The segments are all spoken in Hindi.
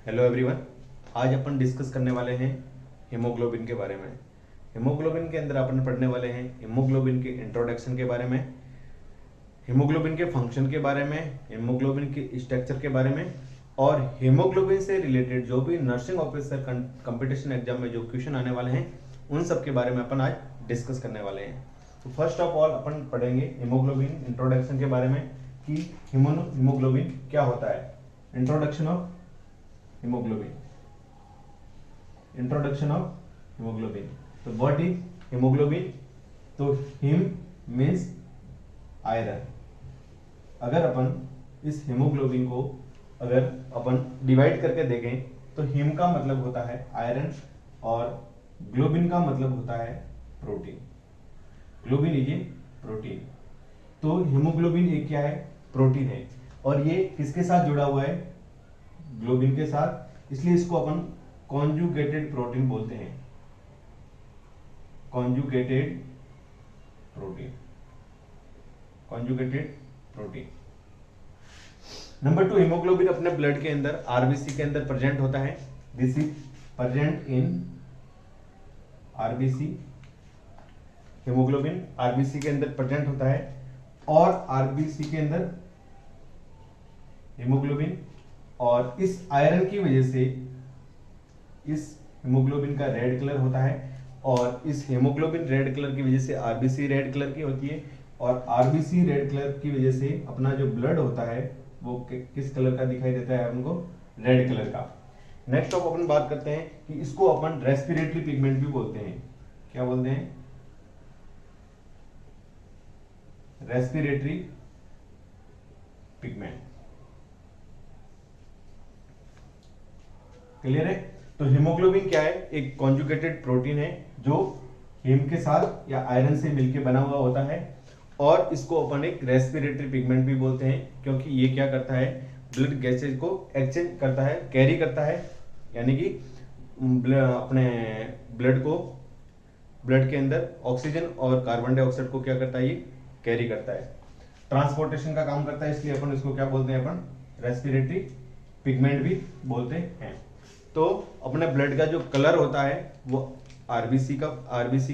Hello everyone. आज अपन डिस्कस करने वाले हैं हीमोग्लोबिन के बारे में। हीमोग्लोबिन के अंदर अपन पढ़ने वाले हैं हीमोग्लोबिन के इंट्रोडक्शन के बारे में, हीमोग्लोबिन के फंक्शन के बारे में, हीमोग्लोबिन के स्ट्रक्चर के बारे में और हीमोग्लोबिन से रिलेटेड जो भी नर्सिंग ऑफिसर कंपटीशन एग्जाम में जो क्वेश्चन आने वाले हैं उन सब के बारे में अपन आज डिस्कस करने वाले हैं। तो फर्स्ट ऑफ ऑल अपन पढ़ेंगे हीमोग्लोबिन इंट्रोडक्शन के बारे में कि हीमोग्लोबिन क्या होता है। Introduction of hemoglobin. Introduction of hemoglobin. So what is hemoglobin? तो हिम मीन्स आयरन। अगर अपन इस हेमोग्लोबिन को अगर अपन डिवाइड करके देखें तो हिम का मतलब होता है आयरन और ग्लोबिन का मतलब होता है protein. Globin is a protein. तो हेमोग्लोबिन एक क्या है? प्रोटीन है और ये किसके साथ जुड़ा हुआ है? ग्लोबिन के साथ, इसलिए इसको अपन कॉन्जुगेटेड प्रोटीन बोलते हैं। Conjugated protein, conjugated protein. Number 2, haemoglobin अपने ब्लड के अंदर आरबीसी के अंदर प्रेजेंट होता है। This is present in RBC. Haemoglobin RBC के अंदर प्रेजेंट होता है और आरबीसी के अंदर हीमोग्लोबिन और इस आयरन की वजह से इस हीमोग्लोबिन का रेड कलर होता है और इस हीमोग्लोबिन रेड कलर की वजह से आरबीसी रेड कलर की होती है और आरबीसी रेड कलर की वजह से अपना जो ब्लड होता है वो किस कलर का दिखाई देता है? हमको रेड कलर का। नेक्स्ट ऑफ अपन बात करते हैं कि इसको अपन रेस्पिरेटरी पिगमेंट भी बोलते हैं। क्या बोलते हैं? Respiratory pigment. क्लियर है? तो हीमोग्लोबिन क्या है? एक कॉन्जुगेटेड प्रोटीन है जो हीम के साथ या आयरन से मिलकर बना हुआ होता है और इसको अपन एक रेस्पिरेटरी पिगमेंट भी बोलते हैं क्योंकि ये क्या करता है? ब्लड गैसेज को एक्सचेंज करता है, कैरी करता है, यानी कि अपने ब्लड के अंदर ऑक्सीजन और कार्बन डाइऑक्साइड को क्या करता है? ये कैरी करता है, ट्रांसपोर्टेशन का काम करता है, इसलिए अपन इसको क्या बोलते हैं? अपन रेस्पिरेटरी पिगमेंट भी बोलते हैं। तो अपने ब्लड का जो कलर होता है वो आरबीसी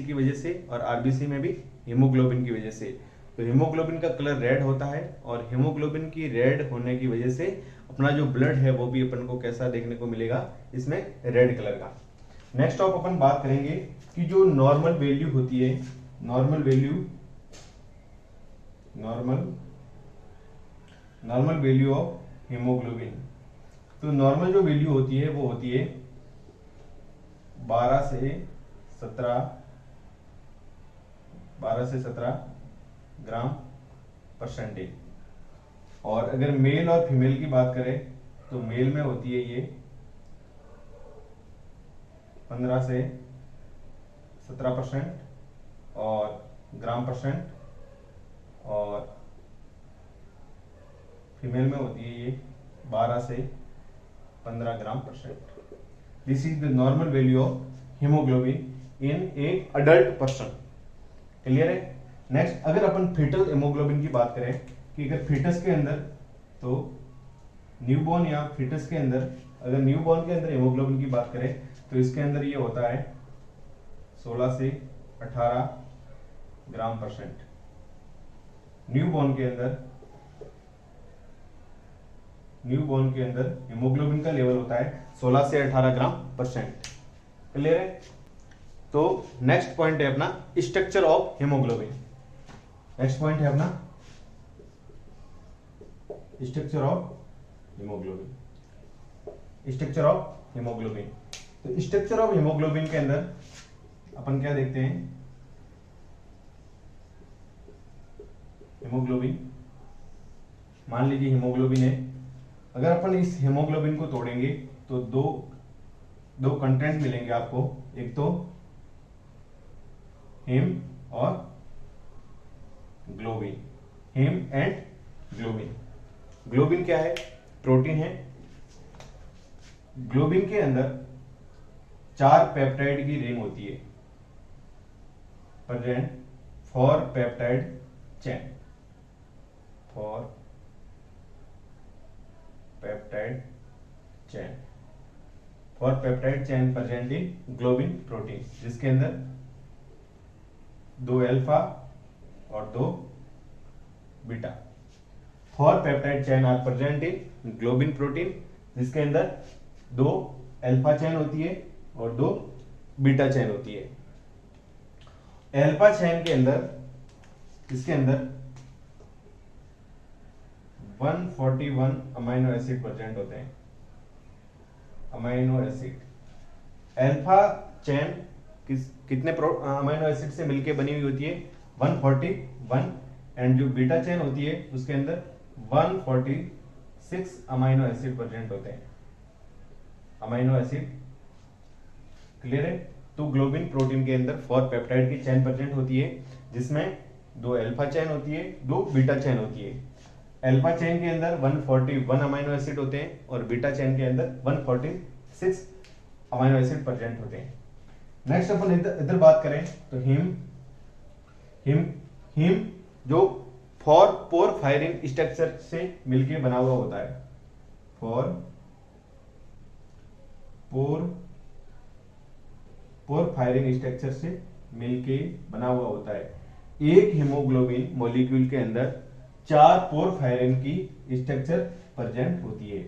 की वजह से और आरबीसी में भी हीमोग्लोबिन की वजह से, तो हीमोग्लोबिन का कलर रेड होता है और हीमोग्लोबिन की रेड होने की वजह से अपना जो ब्लड है वो भी अपन को कैसा देखने को मिलेगा? इसमें रेड कलर का। नेक्स्ट ऑफ अपन बात करेंगे कि जो नॉर्मल वैल्यू होती है, नॉर्मल वैल्यू ऑफ हीमोग्लोबिन। तो नॉर्मल जो वैल्यू होती है वो होती है 12 से 17 ग्राम परसेंटेज। और अगर मेल और फीमेल की बात करें तो मेल में होती है ये 15 से 17% और ग्राम परसेंट, और फीमेल में होती है ये 12 से 15 gram percent. This is the normal value of haemoglobin in a adult person. Clear है? नेक्स्ट, अगर अपन फीटल हीमोग्लोबिन की बात करें कि अगर फीटस के अंदर, तो न्यूबॉर्न या फीटस के अंदर, अगर न्यूबॉर्न के अंदर हीमोग्लोबिन की बात करें तो इसके अंदर ये होता है 16 से 18 ग्राम परसेंट। न्यूबॉर्न के अंदर हीमोग्लोबिन का लेवल होता है 16 से 18 ग्राम परसेंट। क्लियर है? तो नेक्स्ट पॉइंट है अपना structure of haemoglobin. Next point है अपना structure of haemoglobin. Structure of haemoglobin, तो स्ट्रक्चर ऑफ हीमोग्लोबिन के अंदर अपन क्या देखते हैं? हीमोग्लोबिन, मान लीजिए हीमोग्लोबिन है। अगर अपन इस हीमोग्लोबिन को तोड़ेंगे तो दो कंटेंट मिलेंगे आपको, एक तो हीम और globin, heme and globin. Globin क्या है? प्रोटीन है। ग्लोबिन के अंदर 4 पेप्टाइड की रिंग होती है present for peptide chain, for peptide chain. For peptide chain present in globin protein, जिसके अंदर 2 अल्फा और 2 beta. For peptide chain are present in globin protein, जिसके अंदर 2 अल्फा चेन होती है और 2 बीटा चेन होती है। अल्फा चेन के अंदर, इसके अंदर 141 अमीनो एसिड प्रेजेंट होते हैं। अमीनो एसिड, अल्फा चेन कितने अमीनो एसिड से मिलके बनी हुई होती है? 141। एंड जो बीटा चेन होती है उसके अंदर 146 अमीनो एसिड प्रेजेंट होते हैं। अमीनो एसिड क्लियर है? तो ग्लोबिन प्रोटीन के अंदर 4 पेप्टाइड की चेन प्रेजेंट होती है, जिसमें 2 अल्फा चेन होती है, 2 बीटा चेन होती है। अल्फा चेन के अंदर 141 अमीनो एसिड होते हैं और बीटा चेन के अंदर 146 अमीनो एसिड प्रेजेंट होते हैं। नेक्स्ट अपन इधर बात करें तो हीम जो पोरफायरिन स्ट्रक्चर से मिलके बना हुआ होता है। पोरफायरिन स्ट्रक्चर से मिलके बना हुआ होता है। एक हीमोग्लोबिन मॉलिक्यूल के अंदर 4 पोरफायरिन की स्ट्रक्चर प्रेजेंट होती है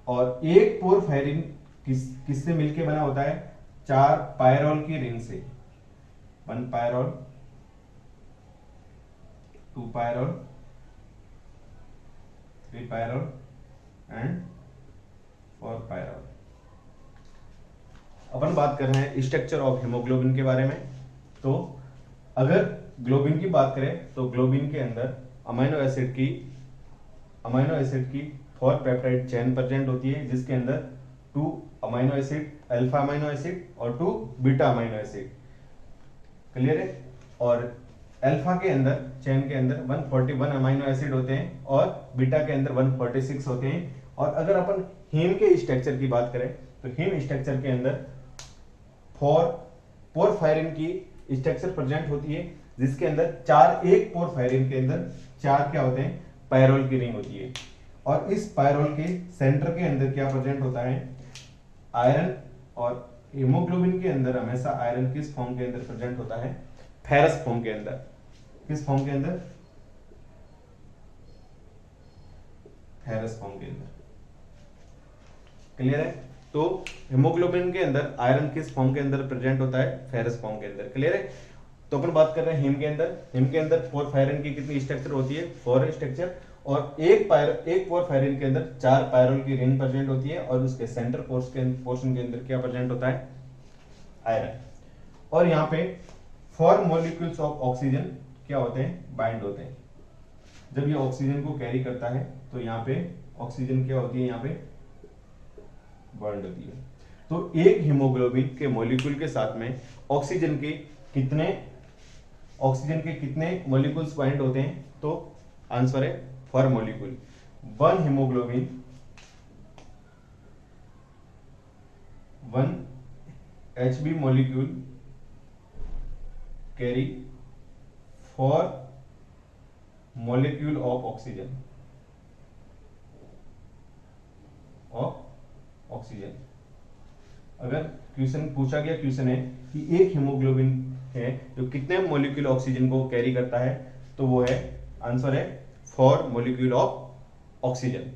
और एक पोरफायरिन किससे मिलके बना होता है? 4 पायरोल की रिंग से। 1 pyrrole, 2 pyrrole, 3 pyrrole and 4 pyrrole. अपन बात कर रहे हैं स्ट्रक्चर ऑफ हीमोग्लोबिन के बारे में। तो अगर ग्लोबिन की बात करें तो ग्लोबिन के अंदर अमीनो एसिड की 4 पेप्टाइड चेन प्रेजेंट होती है, जिसके अंदर 2 amino acid, alpha amino acid और 2 बीटा अमीनो एसिड। क्लियर है? और अल्फा के अंदर, चेन के अंदर 141 अमीनो एसिड होते हैं और बीटा के अंदर 146 होते हैं। और अगर अपन हीम के स्ट्रक्चर की बात करें तो हीम स्ट्रक्चर के अंदर पोरफायरिन की स्ट्रक्चर प्रेजेंट होती है, जिसके अंदर एक पोरफायरिन के अंदर 4 क्या होते हैं? पायरोल की रिंग होती है। और इस पायरोल के सेंटर के अंदर क्या प्रेजेंट होता है? आयरन। और हीमोग्लोबिन के अंदर हमेशा आयरन किस फॉर्म के अंदर प्रेजेंट होता है? फेरस फॉर्म के अंदर। किस फॉर्म के अंदर? फेरस फॉर्म के अंदर। क्लियर है? तो हीमोग्लोबिन के अंदर आयरन किस फॉर्म के अंदर प्रेजेंट होता है? फेरस फॉर्म के अंदर। क्लियर है? तो अपन बात कर रहे हैं हीम के अंदर पोरफायरिन की कितनी स्ट्रक्चर होती है? 4 स्ट्रक्चर। और एक पोरफायरिन के अंदर 4 पायरोल की रिंग प्रेजेंट होती है और उसके सेंटर पोर्शन के अंदर क्या प्रेजेंट होता है? आयरन। और यहाँ पे 4 मॉलिक्यूल्स ऑफ ऑक्सीजन क्या होते हैं? बाइंड होते हैं। जब ये ऑक्सीजन को कैरी करता है तो यहाँ पे ऑक्सीजन क्या होती है? यहाँ पे बॉन्ड होती है। तो एक हीमोग्लोबिन के मॉलिक्यूल के साथ में ऑक्सीजन के कितने मॉलिक्यूल्स बाइंड होते हैं? तो आंसर है 4 molecule. 1 haemoglobin, 1 HB molecule carry 4 molecule of oxygen. अगर क्वेश्चन पूछा गया, क्वेश्चन है कि एक हीमोग्लोबिन है जो कितने मॉलिक्यूल ऑक्सीजन को कैरी करता है, तो वो है, आंसर है 4 molecule of oxygen.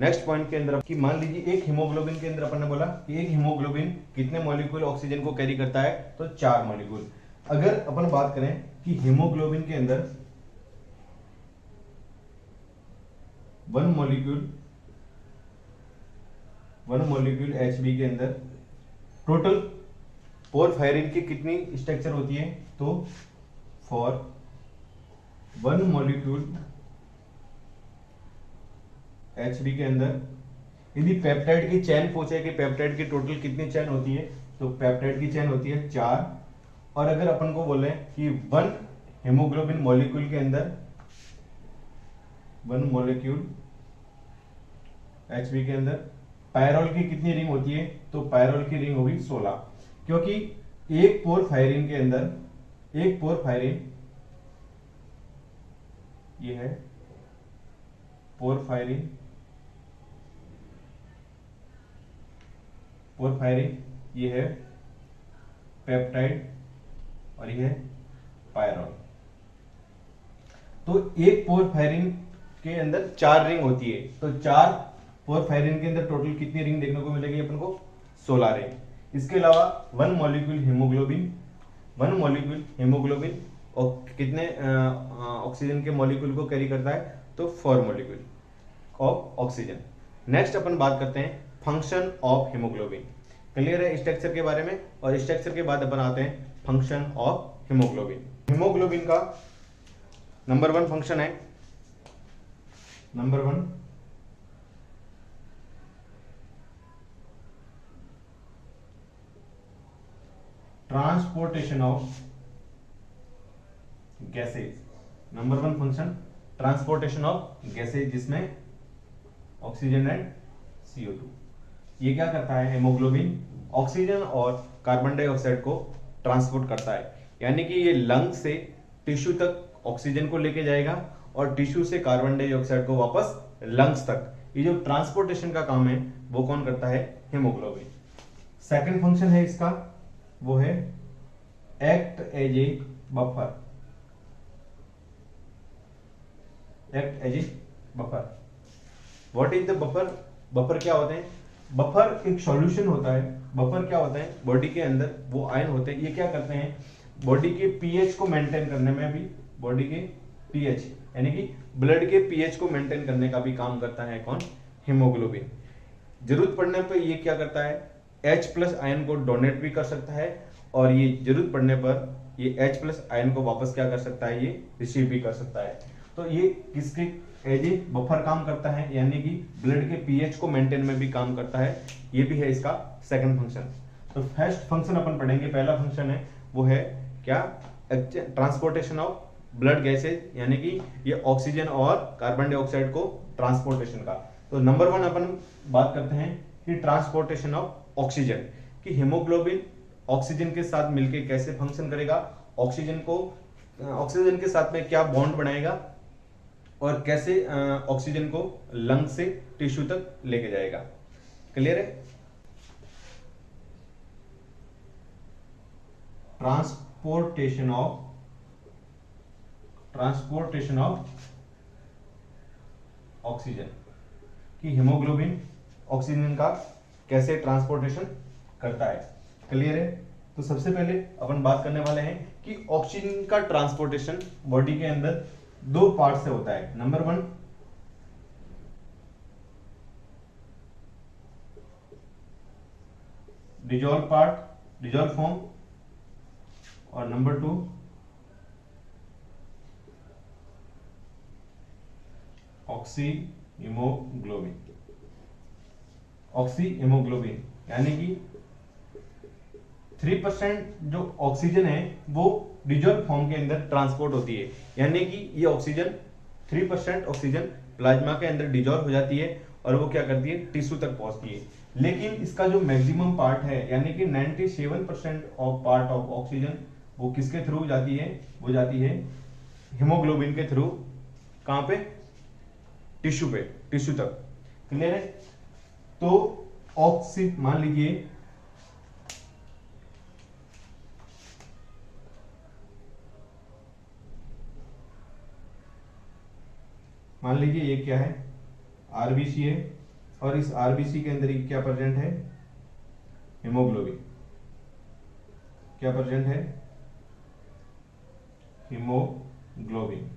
Next point के अंदर कि मान लीजिए एक हीमोग्लोबिन के अंदर अपन ने बोला कि एक हीमोग्लोबिन कितने मॉलिक्यूल ऑक्सीजन को कैरी करता है? तो 4 मॉलिक्यूल। अगर अपन बात करें कि हीमोग्लोबिन के अंदर 1 मॉलिक्यूल HB के अंदर टोटल पोरफायरिन की कितनी स्ट्रक्चर होती है? तो फॉर 1 मॉलिक्यूल HB के अंदर यदि पेप्टाइड की चेन पूछे कि पेप्टाइड की टोटल कितनी चेन होती है, तो पेप्टाइड की चेन होती है 4। और अगर अपन को बोले कि 1 हीमोग्लोबिन मॉलिक्यूल के अंदर 1 मॉलिक्यूल HB के अंदर पायरोल की कितनी रिंग होती है? तो पायरोल की रिंग होगी 16, क्योंकि एक पोरफायरिन के अंदर एक पोरफायरिन, ये है पोरफायरिन, पोरफायरिन, ये है पेप्टाइड और ये है पायरॉल। तो एक पोरफायरिन के अंदर 4 रिंग होती है, तो 4 पोरफायरिन के अंदर टोटल कितनी रिंग देखने को मिलेगी अपन को? 16 रिंग। इसके अलावा 1 मॉलिक्यूल हीमोग्लोबिन और कितने ऑक्सीजन के मॉलिक्यूल को कैरी करता है? तो 4 मॉलिक्यूल ऑफ ऑक्सीजन। नेक्स्ट अपन बात करते हैं फंक्शन ऑफ हीमोग्लोबिन। क्लियर है स्ट्रक्चर के बारे में? और स्ट्रक्चर के बाद अपन आते हैं फंक्शन ऑफ हीमोग्लोबिन। हीमोग्लोबिन का नंबर 1 फंक्शन है, number 1 transportation of gases. Number 1 function transportation of gases, जिसमें ऑक्सीजन एंड CO2। ये क्या करता है? हेमोग्लोबिन ऑक्सीजन और कार्बन डाइऑक्साइड को ट्रांसपोर्ट करता है, यानी कि ये लंग से टिश्यू तक ऑक्सीजन को लेके जाएगा और टिश्यू से कार्बन डाइऑक्साइड को वापस लंग्स तक। ये जो ट्रांसपोर्टेशन का काम है वो कौन करता है? हेमोग्लोबिन। सेकंड फंक्शन है इसका, वो है act as a buffer. Act as a buffer. What is the buffer? Buffer क्या होते हैं? बफर एक सॉल्यूशन होता है। बफर क्या होता है? बॉडी के अंदर वो आयन होते हैं, ये क्या करते हैं? बॉडी के पीएच को मेंटेन करने में भी, बॉडी के पीएच यानी कि ब्लड के पीएच को मेंटेन करने का भी काम करता है कौन? हीमोग्लोबिन। जरूरत पड़ने पर ये क्या करता है? H+ आयन को डोनेट भी कर सकता है और ये जरूरत पड़ने पर ये H+ आयन को वापस क्या कर सकता है? ये रिसीव भी कर सकता है। तो ये किसके एज ए बफर काम करता है, यानी कि ब्लड के पीएच को मेंटेन में भी काम करता है। ये भी है इसका सेकंड फंक्शन। तो फर्स्ट फंक्शन अपन पढ़ेंगे, पहला फंक्शन है वो है क्या? ट्रांसपोर्टेशन ऑफ ब्लड गैसेज, यानी कि ये ऑक्सीजन और कार्बन डाइऑक्साइड को ट्रांसपोर्टेशन का। तो नंबर 1 अपन बात करते हैं कि ट्रांसपोर्टेशन ऑफ ऑक्सीजन, कि हीमोग्लोबिन ऑक्सीजन के साथ मिलके कैसे फंक्शन करेगा, ऑक्सीजन के साथ में क्या बॉन्ड बनाएगा और कैसे ऑक्सीजन को लंग से टिश्यू तक लेके जाएगा। क्लियर है? ट्रांसपोर्टेशन ऑफ ऑक्सीजन, कि हीमोग्लोबिन ऑक्सीजन का कैसे ट्रांसपोर्टेशन करता है। क्लियर है? तो सबसे पहले अपन बात करने वाले हैं कि ऑक्सीजन का ट्रांसपोर्टेशन बॉडी के अंदर 2 पार्ट से होता है। नंबर 1 डिजॉल्व फॉर्म, और नंबर 2 ऑक्सी हीमोग्लोबिन, यानी कि 3% जो ऑक्सीजन है वो डिजॉल्व फॉर्म के अंदर ट्रांसपोर्ट होती है, यानी कि ये ऑक्सीजन 3% ऑक्सीजन प्लाज्मा के अंदर डिजॉल्व हो जाती है और वो क्या करती है? टिश्यू तक पहुंचती है। लेकिन इसका जो मैक्सिमम पार्ट है, यानी कि 97% ऑफ पार्ट ऑफ ऑक्सीजन, वो किसके थ्रू जाती है? वो जाती है हीमोग्लोबिन के थ्रू। कहां पे? टिश्यू पे, टिश्यू तक। क्लियर है? तो मान लीजिए ये क्या है? आरबीसी है, और इस आरबीसी के अंदर क्या प्रेजेंट है? हीमोग्लोबिन। क्या प्रेजेंट है? हीमोग्लोबिन।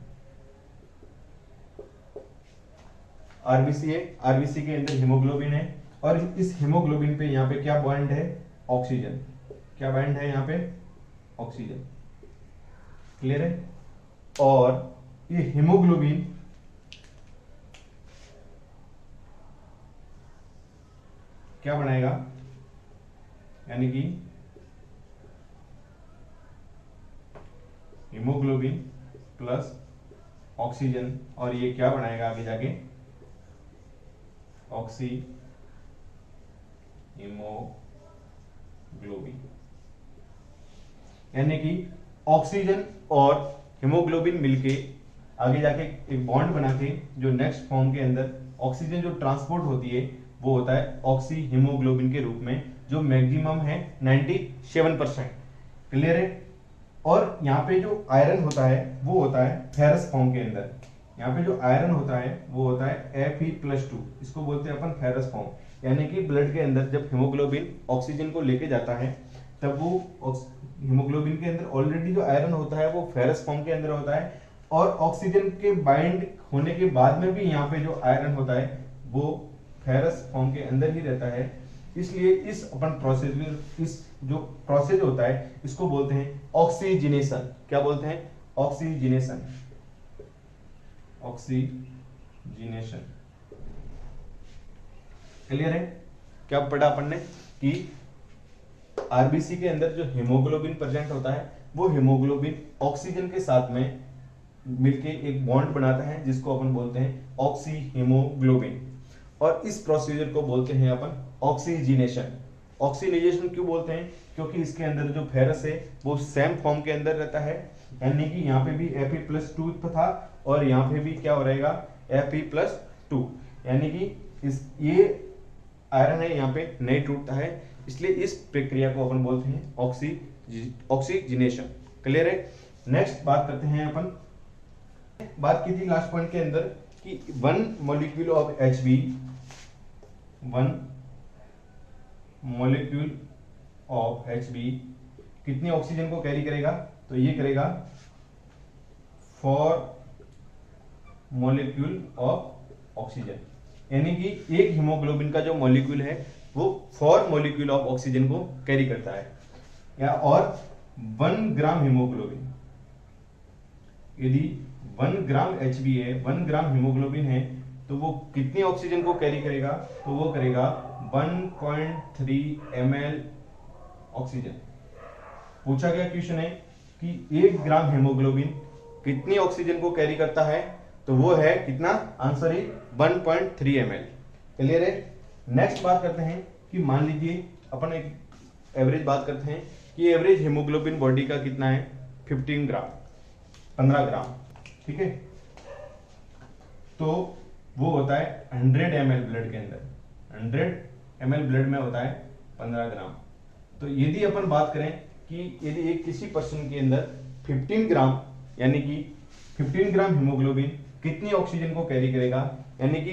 आरबीसी है, आरबीसी के अंदर हीमोग्लोबिन है, और इस हीमोग्लोबिन पे यहाँ पे क्या बॉन्ड है? ऑक्सीजन। क्या बॉन्ड है यहाँ पे? ऑक्सीजन। क्लियर है? और ये हीमोग्लोबिन क्या बनाएगा? यानी कि हीमोग्लोबिन प्लस ऑक्सीजन, और ये क्या बनाएगा आगे जाके? Oxy haemoglobin. यानी कि ऑक्सीजन और हीमोग्लोबिन मिलके आगे जाके एक बॉन्ड बना के जो नेक्स्ट फॉर्म के अंदर ऑक्सीजन जो ट्रांसपोर्ट होती है वो होता है ऑक्सी हीमोग्लोबिन के रूप में, जो मैक्सिमम है 97%। क्लियर है। और यहाँ पे जो आयरन होता है वो होता है फेरस फॉर्म के अंदर। यहाँ पे जो आयरन होता है वो होता है Fe+2, इसको बोलते हैं अपन फेरस फॉर्म। यानी कि ब्लड के अंदर जब हीमोग्लोबिन ऑक्सीजन को लेके जाता है तब वो हीमोग्लोबिन के अंदर ऑलरेडी जो आयरन होता है वो फेरस फॉर्म के अंदर होता है, और ऑक्सीजन के बाइंड होने के बाद में भी यहाँ पे जो आयरन होता है वो फेरस फॉर्म के अंदर ही रहता है। इसलिए इस अपन प्रोसेस में, इस जो प्रोसेस होता है इसको बोलते हैं ऑक्सीजनेशन। क्या बोलते हैं? ऑक्सीजनेशन। ऑक्सीजनेशन। क्लियर है। क्या पढ़ा अपन ने कि आरबीसी के अंदर जो हीमोग्लोबिन प्रेजेंट होता है वो हीमोग्लोबिन ऑक्सीजन के साथ में मिलके एक बॉन्ड बनाता है जिसको अपन बोलते हैं ऑक्सी हीमोग्लोबिन, और इस प्रोसीजर को बोलते हैं अपन ऑक्सीजनेशन। ऑक्सीजनेशन क्यों बोलते हैं? क्योंकि इसके अंदर जो फेरस है वो सेम फॉर्म के अंदर रहता है, यानी कि यहाँ पे भी Fe+2 था और यहाँ पे भी क्या हो रहेगा Fe+2, यानी कि इस ये आयरन है यहाँ पे नहीं टूटता है, इसलिए इस प्रक्रिया को अपन बोलते हैं ऑक्सीजनेशन। क्लियर है। नेक्स्ट बात करते हैं अपन, बात की थी लास्ट पॉइंट के अंदर कि 1 molecule of Hb, 1 molecule of Hb कितने ऑक्सीजन को कैरी करेगा? तो ये करेगा 4 मॉलिक्यूल ऑफ ऑक्सीजन, यानी कि एक हीमोग्लोबिन का जो मॉलिक्यूल है वो 4 मॉलिक्यूल ऑफ ऑक्सीजन को कैरी करता है। या और 1 ग्राम हीमोग्लोबिन, यदि 1 ग्राम Hb है, 1 ग्राम हीमोग्लोबिन है, तो वो कितनी ऑक्सीजन को कैरी करेगा? तो वो करेगा 1.3 ml ऑक्सीजन। पूछा गया क्वेश्चन है कि 1 ग्राम हीमोग्लोबिन कितनी ऑक्सीजन को कैरी करता है? तो वो है कितना? आंसर है 1.3 ml। क्लियर है। नेक्स्ट बात करते हैं कि मान लीजिए अपन एक एवरेज बात करते हैं कि एवरेज हीमोग्लोबिन बॉडी का कितना है? 15 ग्राम, 15 ग्राम। ठीक है। तो वो होता है 100 ml ब्लड के अंदर, 100 ml ब्लड में होता है 15 ग्राम। तो यदि अपन बात करें कि यदि एक किसी पर्सन के अंदर 15 ग्राम यानी कि 15 ग्राम हीमोग्लोबिन कितनी ऑक्सीजन को कैरी करेगा, यानी कि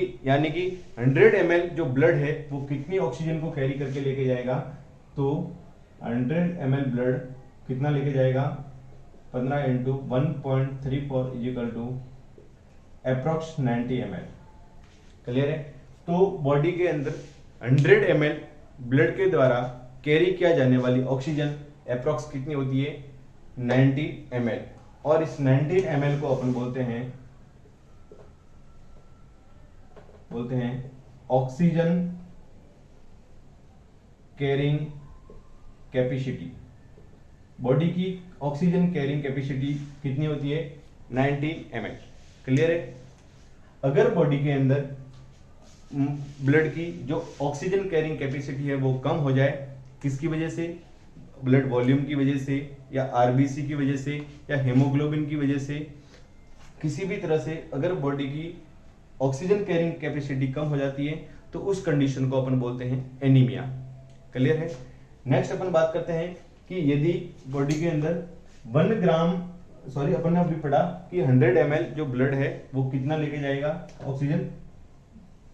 100 ml जो ब्लड है वो कितनी ऑक्सीजन को कैरी करके लेके जाएगा? तो 100 ml ब्लड कितना लेके जाएगा? 15 into 1.34 equal to approx 90 ml। Clear है। तो बॉडी के अंदर 100 ml ब्लड के द्वारा कैरी किया जाने वाली ऑक्सीजन अप्रोक्स कितनी होती है? 90 ml, और इस 90 ml को अपन बोलते हैं ऑक्सीजन कैरिंग कैपेसिटी। बॉडी की ऑक्सीजन कैरिंग कैपेसिटी कितनी होती है? 90 ml। क्लियर है। अगर बॉडी के अंदर ब्लड की जो ऑक्सीजन कैरिंग कैपेसिटी है वो कम हो जाए, किसकी वजह से? ब्लड वॉल्यूम की वजह से, या आरबीसी की वजह से, या हीमोग्लोबिन की वजह से, किसी भी तरह से अगर बॉडी की ऑक्सीजन कैरिंग कैपेसिटी कम हो जाती है तो उस कंडीशन को अपन बोलते हैं एनीमिया। क्लियर है। नेक्स्ट अपन बात करते हैं कि यदि बॉडी के अंदर 1 ग्राम, सॉरी अपन ने अभी पढ़ा कि 100 ml जो ब्लड है वो कितना लेके जाएगा ऑक्सीजन?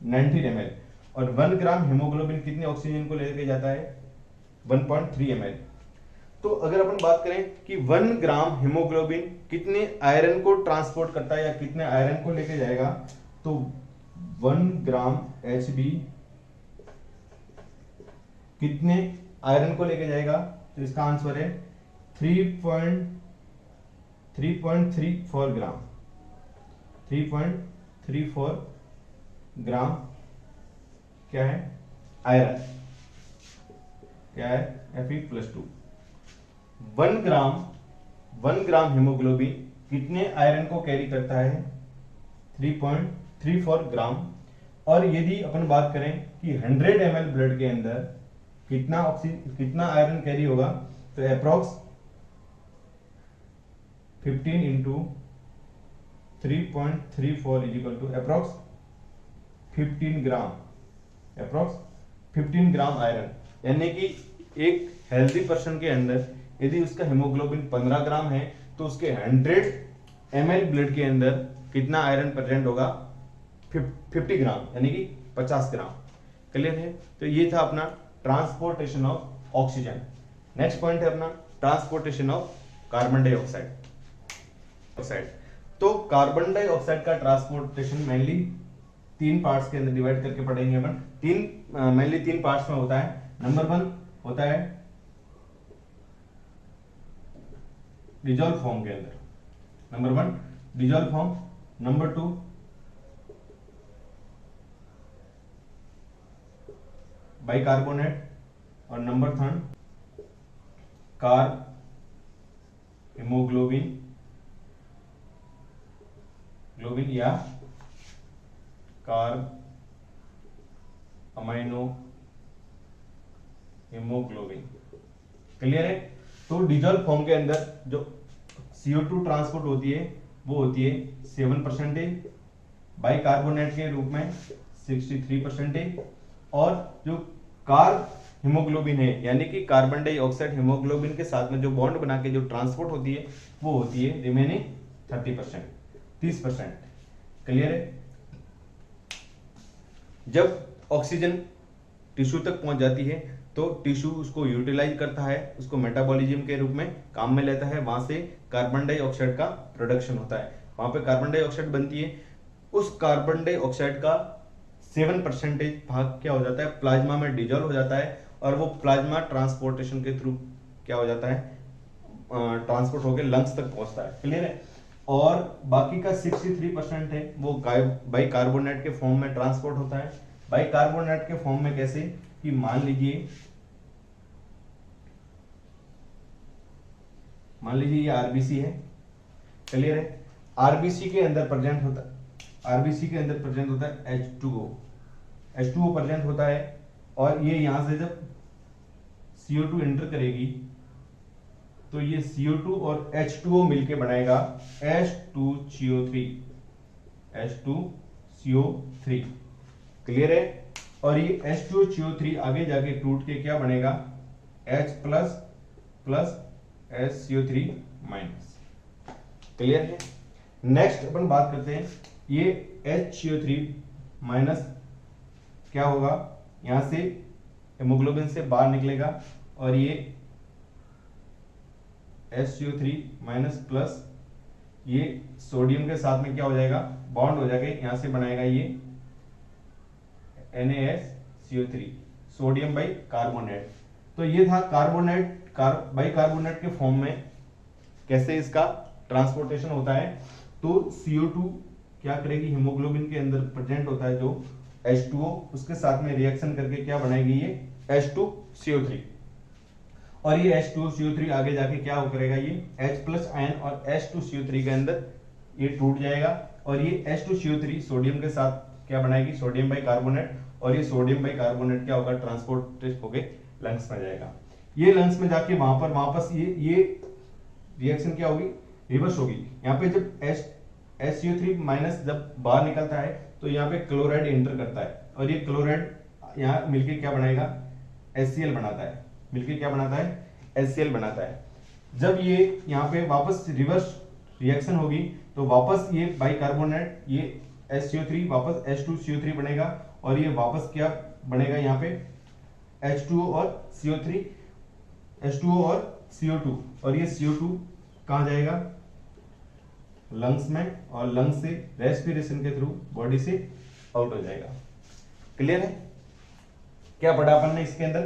90 ml, और 1 ग्राम हीमोग्लोबिन कितनी ऑक्सीजन को लेके जाता है? 1.3 ml। तो अगर अपन बात करें कि 1 ग्राम हीमोग्लोबिन कितने आयरन को ट्रांसपोर्ट करता है या कितने आयरन को लेके जाएगा, तो 1 ग्राम Hb कितने आयरन को लेके जाएगा? तो इसका आंसर है 3.34 ग्राम, 3.34 ग्राम क्या है? आयरन। क्या है? Fe+2। 1 ग्राम हीमोग्लोबिन कितने आयरन को कैरी करता है? 3.34 ग्राम। और यदि अपन बात करें कि 100 ml ब्लड के अंदर कितना आयरन कैरी होगा, तो approx 15 into 3.34 equal to approx 15 gram, approx 15 gram iron. यानी कि एक हेल्दी पर्सन के अंदर यदि उसका हीमोग्लोबिन 15 ग्राम है तो उसके 100 ml ब्लड के अंदर कितना आयरन प्रेजेंट होगा, 50 ग्राम यानी कि 50 ग्राम। क्लियर है? तो ये था अपना transportation of oxygen. Next point है अपना ट्रांसपोर्टेशन ऑफ कार्बन डाइऑक्साइड। तो कार्बन डाइऑक्साइड का ट्रांसपोर्टेशन मेनली 3 पार्ट्स के अंदर डिवाइड करके पढ़ेंगे अपन। मेनली 3 पार्ट्स में होता है। नंबर 1 होता है डिजॉल्व फॉर्म के अंदर, number 1 dissolve form, number 2 bicarbonate और नंबर 3 कार्ब हीमोग्लोबिन या कार्ब अमाइनो हीमोग्लोबिन। क्लियर है? तो डिजॉल्व फॉर्म के अंदर जो CO2 ट्रांसपोर्ट होती है वो होती है 7%, बाइकार्बोनेट के रूप में 63%, और जो कार्ब हीमोग्लोबिन है यानी कि कार्बन डाइऑक्साइड हीमोग्लोबिन के साथ में जो बॉन्ड बना के जो ट्रांसपोर्ट होती है वो होती है रिमेनिंग 30%। क्लियर है? जब ऑक्सीजन टिश्यू तक पहुंच जाती है तो टिश्यू उसको यूटिलाइज करता है, उसको मेटाबॉलिज्म के रूप में काम में लेता है, वहां से कार्बन डाइऑक्साइड का प्रोडक्शन होता है, वहां पे कार्बन डाइऑक्साइड बनती है। उस कार्बन डाइऑक्साइड का 7% भाग क्या हो जाता है, प्लाज्मा में डिजॉल्व हो जाता है, और वो प्लाज्मा ट्रांसपोर्टेशन के थ्रू क्या हो जाता है, ट्रांसपोर्ट होकर लंग्स तक पहुंचता है। क्लियर है? और बाकी का 63% है वो बाइकार्बोनेट के फॉर्म में ट्रांसपोर्ट होता है। बाइकार्बोनेट के फॉर्म में कैसे कि मान लीजिए ये आरबीसी है। क्लियर है? आरबीसी के अंदर प्रेजेंट होता है H2O प्रेजेंट होता है, और ये यहां से जब CO2 एंटर करेगी तो ये CO2 और H2O मिलके बनाएगा H2CO3। क्लियर है? और ये H2CO3 आगे जाके टूट के क्या बनेगा, H plus SCO3 minus. Clear है? नेक्स्ट अपन बात करते हैं, ये HCO3 माइनस क्या होगा, यहां से हेमोग्लोबिन से बाहर निकलेगा, और ये SCO3 माइनस प्लस ये सोडियम के साथ में क्या हो जाएगा, बॉन्ड हो जाएगा, यहां से बनाएगा ये NaSCO3, सोडियम बाई कार्बोनेट। तो ये था कार्बोनेट बाइकार्बोनेट के फॉर्म में कैसे इसका ट्रांसपोर्टेशन होता है। तो CO2 क्या करेगी, हीमोग्लोबिन के अंदर प्रेजेंट होता है जो H2O, उसके साथ में रिएक्शन करके क्या बनाएगी ये H2CO3, और ये H2CO3 आगे जाके क्या हो करेगा, ये H प्लस आयन और H2CO3 के अंदर ये टूट जाएगा, और ये H2CO3 सोडियम के साथ क्या बनाएगी, सोडियम बाइकार्बोनेट, और ये सोडियम बाइकार्बोनेट क्या होगा, ट्रांसपोर्ट होके लंग्स में जाएगा। ये लंग्स में जाके वहां पर वापस ये रिएक्शन क्या होगी, रिवर्स होगी। यहाँ पे जब SCO3 माइनस जब बाहर निकलता है तो यहाँ पे क्लोराइड एंटर करता है, और ये क्लोराइड यहाँ मिलके क्या बनाएगा, HCl बनाता है, HCl बनाता है। जब ये यहाँ पे वापस रिवर्स रिएक्शन होगी तो वापस ये बाइकार्बोनेट, ये SCO3 वापस H2CO3 बनेगा, और ये वापस क्या बनेगा, यहाँ पे H2O और CO2, और ये CO2 कहाँ जाएगा, लंग्स में, और लंग्स से रेस्पिरेशन के थ्रू बॉडी से आउट हो जाएगा। क्लियर है? क्या पढ़ा अपन ने इसके अंदर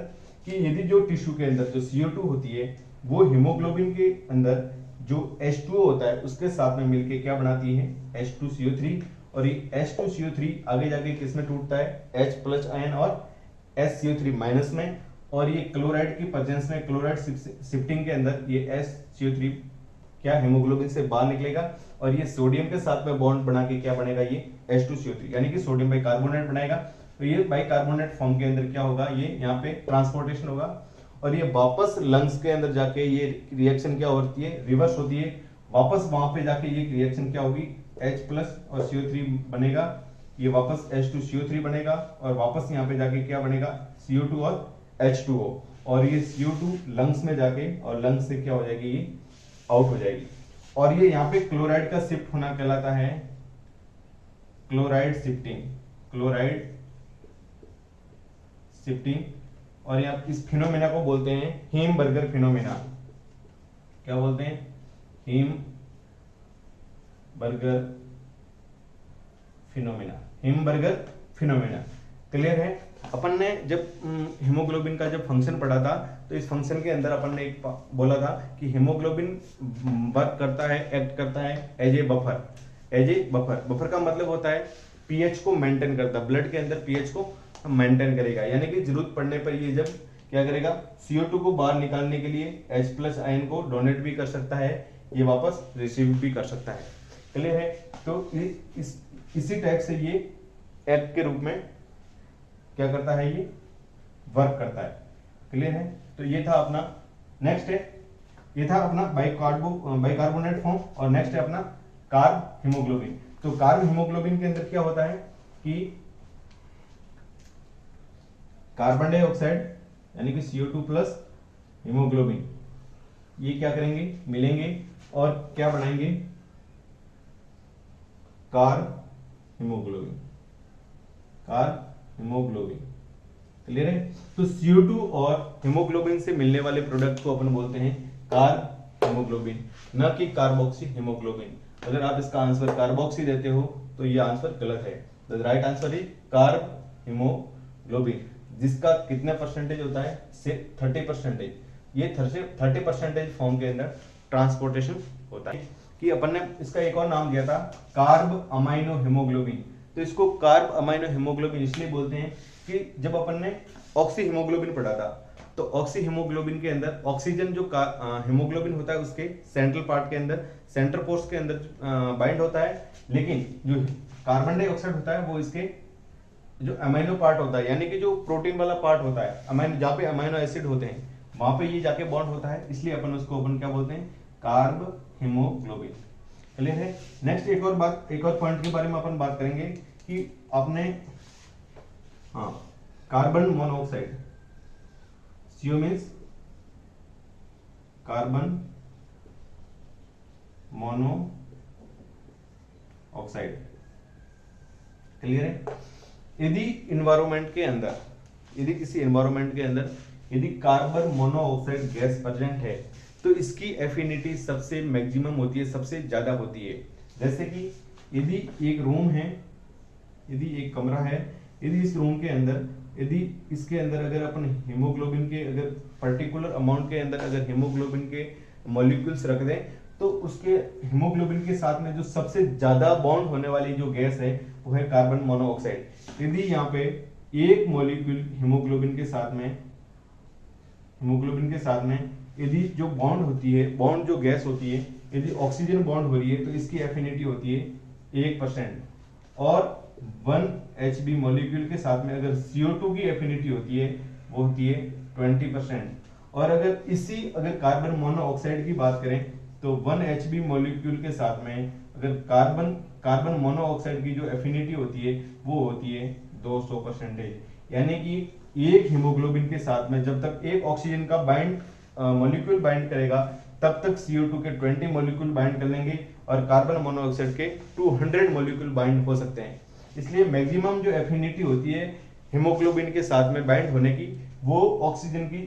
कि यदि जो टिश्यू के अंदर जो CO2 होती है वो हीमोग्लोबिन के अंदर जो H2O होता है उसके साथ में मिलके क्या बनाती है, H2CO3, और ये H2CO3 आगे जाके किस में टूटता है, H प्लस आयन और SCO3 माइनस में, और ये क्लोराइड की प्रेजेंस में, क्लोराइड शिफ्टिंग के अंदर ये SCO3 क्या हेमोग्लोबिन से बाहर निकलेगा, और ये सोडियम के साथ में बॉन्ड बना के क्या बनेगा, ये H2CO3 यानी कि सोडियम बाइकार्बोनेट बनाएगा। तो ये बाइकार्बोनेट फॉर्म के अंदर क्या होगा, ये यहाँ पे ट्रांसपोर्टेशन होगा, और ये वापस लंग्स के अंदर जाके ये रिएक्शन क्या होती है, रिवर्स होती है, वापस वहां पे जाके ये रिएक्शन क्या होगी, H प्लस और CO3 बनेगा, ये वापस H2CO3 बनेगा, और वापस यहाँ पे जाके क्या बनेगा, CO2 और H2O, और ये CO2 लंग्स में जाके और लंग्स से क्या हो जाएगी, ये आउट हो जाएगी। और ये यहाँ पे क्लोराइड का शिफ्ट होना कहलाता है क्लोराइड शिफ्टिंग, क्लोराइड शिफ्टिंग। और यहाँ इस फिनोमेना को बोलते हैं हीमबर्गर फिनोमेना। क्या बोलते हैं, हीमबर्गर फिनोमेना, हीमबर्गर फिनोमेना। क्लियर है। अपन ने जब हीमोग्लोबिन का जब फंक्शन पढ़ा था तो इस फंक्शन के अंदर अपन ने एक बोला था कि हीमोग्लोबिन वर्क करता है, एक्ट करता है as a buffer, as a buffer. Buffer का मतलब होता है पीएच को मेंटेन करता, ब्लड के अंदर पीएच को मेंटेन करेगा, यानी कि जरूरत पड़ने पर ये जब क्या करेगा, CO2 को बाहर निकालने के लिए H+ आयन को डोनेट भी कर सकता है, ये वापस रिसीव भी कर सकता है। क्लियर है। तो इसी टाइप से ये एक्ट के रूप में क्या करता है, ये वर्क करता है। क्लियर है। तो ये था अपना, नेक्स्ट है, ये था अपना बाइकार्बोनेट फॉर्म, और नेक्स्ट है अपना कार्ब हीमोग्लोबिन। तो कार्ब हीमोग्लोबिन के अंदर क्या होता है कि कार्बन डाइऑक्साइड यानी कि CO2+ हीमोग्लोबिन, ये क्या करेंगे, मिलेंगे और क्या बनाएंगे, carb haemoglobin, carb haemoglobin. Clear है। तो CO2 और हीमोग्लोबिन से मिलने वाले प्रोडक्ट को अपन बोलते हैं कार्ब हीमोग्लोबिन, न कि कार्बोक्सी हीमोग्लोबिन। अगर आप इसका आंसर कार्बोक्सी देते हो तो ये आंसर गलत है। The right answer is carb haemoglobin, जिसका कितने परसेंटेज होता है, से 30%। ये 30% फॉर्म के अंदर ट्रांसपोर्टेशन होता है। कि अपन ने इसका एक और नाम दिया था कार्ब अमाइनो हीमोग्लोबिन। तो इसको कार्ब अमाइनो हीमोग्लोबिन इसलिए बोलते हैं कि जब अपन ने ऑक्सी हीमोग्लोबिन पढ़ा था तो ऑक्सी हीमोग्लोबिन के अंदर ऑक्सीजन जो हीमोग्लोबिन होता है उसके सेंट्रल पार्ट के अंदर, सेंटर पोर्स के अंदर बाइंड होता है, लेकिन जो कार्बन डाइऑक्साइड होता है वो इसके जो अमाइनो पार्ट होता है, यानी कि जो प्रोटीन वाला पार्ट होता है, अमाइनो जहाँ पे अमाइनो एसिड होते हैं वहां पे ये जाके बॉन्ड होता है, इसलिए अपन क्या बोलते हैं, कार्ब हीमोग्लोबिन। क्लियर है। नेक्स्ट एक और पॉइंट के बारे में अपन बात करेंगे कि आपने carbon monoxide, CO means carbon mono oxide. Clear है। यदि इन्वायरमेंट के अंदर, यदि किसी इन्वायरमेंट के अंदर यदि कार्बन मोनोऑक्साइड गैस प्रेजेंट है तो इसकी एफिनिटी सबसे मैक्सिमम होती है, सबसे ज्यादा होती है। जैसे कि यदि एक रूम है, यदि एक कमरा है, यदि इस रूम के अंदर, यदि इसके अंदर अगर अपन हीमोग्लोबिन के अगर पर्टिकुलर अमाउंट के अंदर अगर हीमोग्लोबिन के मॉलिक्यूल्स रख दें तो उसके हीमोग्लोबिन के साथ में जो सबसे ज्यादा बॉन्ड होने वाली जो गैस है वो है कार्बन मोनोऑक्साइड। यदि यहाँ पे एक मॉलिक्यूल हीमोग्लोबिन के साथ में यदि जो बॉन्ड होती है, बॉन्ड जो गैस होती है, यदि ऑक्सीजन बॉन्ड हो रही है तो इसकी एफिनिटी होती है 1%, और 1 Hb मॉलिक्यूल के साथ में अगर CO2 की एफिनिटी होती है वो होती है 20%। और अगर कार्बन मोनोऑक्साइड की बात करें तो 1 Hb मॉलिक्यूल के साथ में अगर कार्बन मोनोऑक्साइड की जो एफिनिटी होती है वो होती है 200%। यानी कि एक हीमोग्लोबिन के साथ में जब तक एक ऑक्सीजन का मॉलिक्यूल बाइंड करेगा तब तक CO2 के 20 मॉलिक्यूल बाइंड कर लेंगे और कार्बन मोनोऑक्साइड के 200 मॉलिक्यूल बाइंड हो सकते हैं। इसलिए मैक्सिमम जो एफिनिटी होती है हीमोग्लोबिन के साथ में बाइंड होने की वो ऑक्सीजन की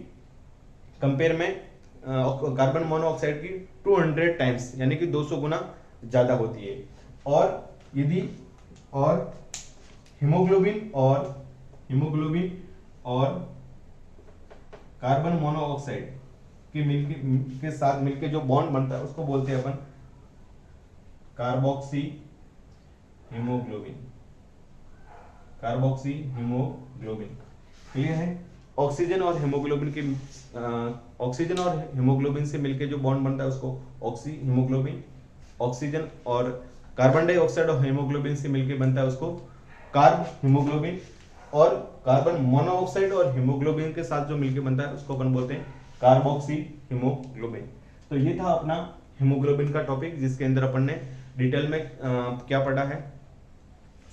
कंपेयर में कार्बन मोनोऑक्साइड की 200 टाइम्स यानी कि 200 गुना ज्यादा होती है। और यदि हीमोग्लोबिन और कार्बन मोनोऑक्साइड के साथ मिलके जो बॉन्ड बनता है उसको बोलते हैं अपन कार्बोक्सी हीमोग्लोबिन। क्लियर है। ऑक्सीजन और हीमोग्लोबिन से मिलके जो बॉन्ड बनता है उसको ऑक्सी हीमोग्लोबिन, ऑक्सीजन और कार्बन डाइऑक्साइड और हीमोग्लोबिन से मिलके बनता है उसको कार्ब हीमोग्लोबिन, और कार्बन मोनोऑक्साइड और हीमोग्लोबिन के साथ जो मिलके बनता है उसको अपन बोलते हैं कार्बोक्सी हीमोग्लोबिन। तो ये था अपना हीमोग्लोबिन का टॉपिक जिसके अंदर अपन ने डिटेल में क्या पढ़ा है।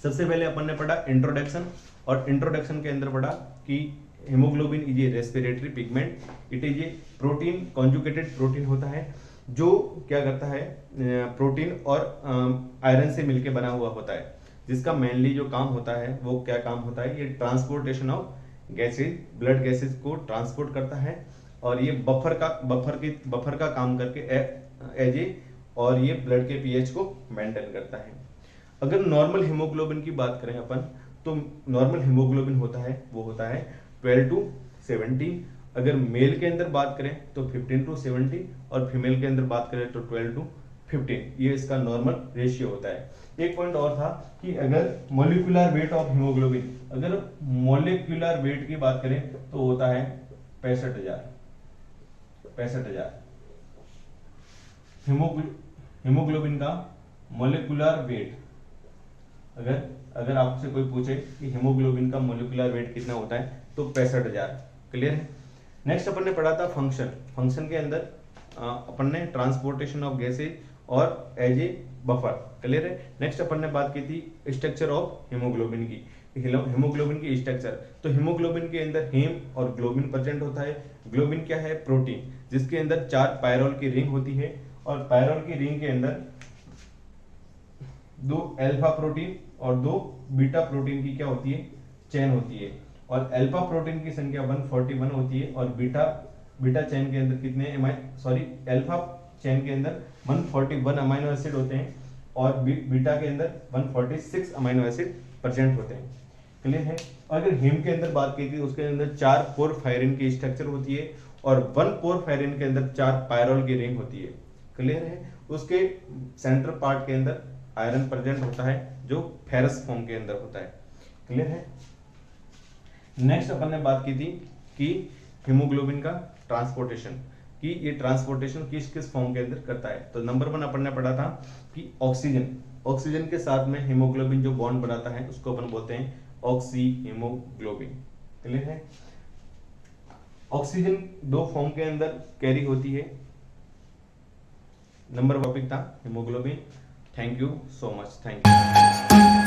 सबसे पहले अपन ने पढ़ा इंट्रोडक्शन, और इंट्रोडक्शन के अंदर पढ़ा कि haemoglobin is a respiratory pigment, it is a protein, conjugated protein होता है जो क्या करता है, प्रोटीन और आयरन से मिलकर बना हुआ होता है, जिसका मेनली जो काम होता है वो क्या काम होता है, ये transportation of gases, blood gases को ट्रांसपोर्ट करता है, और ये बफर का काम करके एज ए, और ये ब्लड के पीएच को मेंटेन करता है। अगर नॉर्मल हीमोग्लोबिन की बात करें अपन, तो नॉर्मल हीमोग्लोबिन होता है वो होता है 12 to 17। अगर मेल के अंदर बात करें तो 15 to 70, और फीमेल के अंदर बात करें तो 12 to 15, ये इसका नॉर्मल रेशियो होता है। एक पॉइंट और था कि अगर मोलिकुलर वेट ऑफ हीमोग्लोबिन, अगर मोलिकुलर वेट की बात करें तो होता है 65,000। हीमोग्लोबिन का मोलिकुलर वेट, अगर आपसे कोई पूछे कि हीमोग्लोबिन का मोलिकुलर वेट कितना होता है तो 65,000। क्लियर है। नेक्स्ट अपन ने पढ़ा था फंक्शन के अंदर अपन ने ट्रांसपोर्टेशन ऑफ गैसेज और एज ए बफर। क्लियर है। नेक्स्ट अपन ने बात की थी स्ट्रक्चर ऑफ हीमोग्लोबिन की, हीमोग्लोबिन की स्ट्रक्चर। तो हीमोग्लोबिन के अंदर हीम और ग्लोबिन प्रेजेंट होता है। ग्लोबिन क्या है, प्रोटीन, जिसके अंदर 4 पायरोल की रिंग होती है, और पायरोल की रिंग के अंदर 2 अल्फा प्रोटीन और 2 बीटा प्रोटीन की क्या होती है, चेन होती है। और अल्फा प्रोटीन की संख्या 141 होती है, और बीटा चेन के अंदर कितने अल्फा चेन के अंदर 141 अमीनो एसिड होते हैं, और बीटा के अंदर 146 अमीनो एसिड प्रेजेंट होते हैं। क्लियर है। अगर हीम के अंदर बात की थी, उसके अंदर 4 पोरफायरिन की स्ट्रक्चर होती है, और 1 पोरफायरिन के अंदर 4 पायरोल की रिंग होती है। क्लियर है। उसके सेंटर पार्ट के अंदर आयरन प्रेजेंट होता है, जो फेरस फॉर्म के अंदर होता है। क्लियर है। नेक्स्ट अपन ने बात की थी कि हीमोग्लोबिन का ट्रांसपोर्टेशन, कि ये ट्रांसपोर्टेशन किस किस फॉर्म के अंदर करता है। तो नंबर 1 अपन ने पढ़ा था कि ऑक्सीजन के साथ में हीमोग्लोबिन जो बॉन्ड बनाता है उसको अपन बोलते हैं ऑक्सी हीमोग्लोबिन। क्लियर है। ऑक्सीजन 2 फॉर्म के अंदर कैरी होती है। नंबर टॉपिक था haemoglobin. Thank you so much. Thank you.